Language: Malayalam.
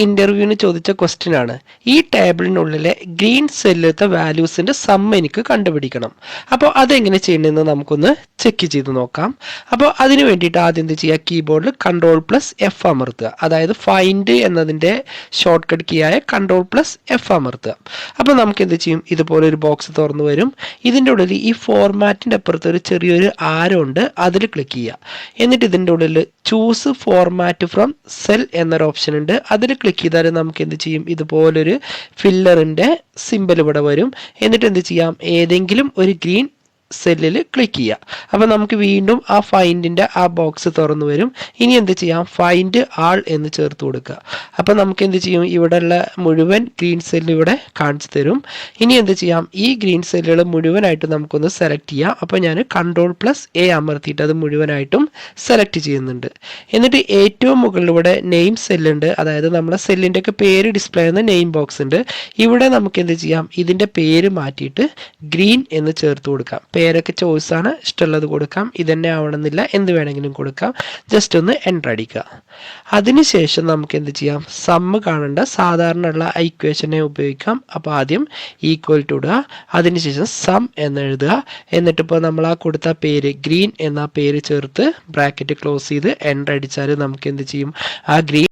ഇന്റർവ്യൂവിന് ചോദിച്ച ക്വസ്റ്റ്യൻ ആണ്. ഈ ടേബിളിനുള്ളിലെ ഗ്രീൻ സെല്ലിലത്തെ വാല്യൂസിന്റെ സം എനിക്ക് കണ്ടുപിടിക്കണം. അപ്പോൾ അതെങ്ങനെ ചെയ്യണമെന്ന് നമുക്കൊന്ന് ചെക്ക് ചെയ്ത് നോക്കാം. അപ്പോൾ അതിന് വേണ്ടിയിട്ട് ആദ്യം എന്ത് ചെയ്യുക, കീബോർഡിൽ Ctrl+F അമർത്തുക. അതായത് ഫൈൻഡ് എന്നതിൻ്റെ ഷോർട്ട് കട്ട് കീ ആയ Ctrl+F അമർത്തുക. അപ്പോൾ നമുക്ക് എന്ത് ചെയ്യും, ഇതുപോലെ ഒരു ബോക്സ് തുറന്നു വരും. ഇതിൻ്റെ ഉള്ളിൽ ഈ ഫോർമാറ്റിൻ്റെ അപ്പുറത്ത് ഒരു ചെറിയൊരു ആരോ ഉണ്ട്, അതിൽ ക്ലിക്ക് ചെയ്യുക. എന്നിട്ട് ഇതിൻ്റെ ഉള്ളിൽ ചൂസ് ഫോർമാറ്റ് ഫ്രം സെൽ എന്നൊരു ഓപ്ഷൻ ഉണ്ട്, അതിൽ ക്ലിക്ക് ചെയ്താൽ നമുക്ക് എന്ത് ചെയ്യും, ഇതുപോലൊരു ഫില്ലറിൻ്റെ സിമ്പൽ ഇവിടെ വരും. എന്നിട്ട് എന്ത് ചെയ്യാം, ഏതെങ്കിലും ഒരു ഗ്രീൻ സെല്ലിൽ ക്ലിക്ക് ചെയ്യുക. അപ്പോൾ നമുക്ക് വീണ്ടും ആ ഫൈൻഡിൻ്റെ ആ ബോക്സ് തുറന്നു വരും. ഇനി എന്ത് ചെയ്യാം, ഫൈൻഡ് ആൾ എന്ന് ചേർത്ത് കൊടുക്കുക. അപ്പോൾ നമുക്ക് എന്ത് ചെയ്യും, ഇവിടെയുള്ള മുഴുവൻ ഗ്രീൻ സെല്ല് ഇവിടെ കാണിച്ചു തരും. ഇനി എന്ത് ചെയ്യാം, ഈ ഗ്രീൻ സെല്ലുകൾ മുഴുവനായിട്ട് നമുക്കൊന്ന് സെലക്ട് ചെയ്യാം. അപ്പോൾ ഞാൻ Ctrl+A അമർത്തിയിട്ട് അത് മുഴുവനായിട്ടും സെലക്ട് ചെയ്യുന്നുണ്ട്. എന്നിട്ട് ഏറ്റവും മുകളിൽ ഇവിടെ നെയിം സെല്ലുണ്ട്, അതായത് നമ്മളെ സെല്ലിൻ്റെ ഒക്കെ പേര് ഡിസ്പ്ലേ ചെയ്യുന്ന നെയിം ബോക്സ് ഉണ്ട്. ഇവിടെ നമുക്ക് എന്ത് ചെയ്യാം, ഇതിൻ്റെ പേര് മാറ്റിയിട്ട് ഗ്രീൻ എന്ന് ചേർത്ത് കൊടുക്കാം. പേരൊക്കെ ചോയ്സ് ആണ്, ഇഷ്ടമുള്ളത് കൊടുക്കാം, ഇതന്നെ ആവണമെന്നില്ല, എന്ത് വേണമെങ്കിലും കൊടുക്കാം. ജസ്റ്റ് ഒന്ന് എൻ്റർ അടിക്കുക. അതിനുശേഷം നമുക്ക് എന്ത് ചെയ്യാം, സമ്മ് കാണേണ്ട സാധാരണ ഉള്ള ഇക്വേഷനെ ഉപയോഗിക്കാം. അപ്പോൾ ആദ്യം ഈക്വൽ ടു ഇടുക, അതിനുശേഷം സം എന്ന് എഴുതുക. എന്നിട്ടിപ്പോൾ നമ്മൾ ആ കൊടുത്ത പേര് ഗ്രീൻ എന്ന പേര് ചേർത്ത് ബ്രാക്കറ്റ് ക്ലോസ് ചെയ്ത് എൻ്റർ അടിച്ചാൽ നമുക്ക് എന്ത് ചെയ്യും, ആ ഗ്രീൻ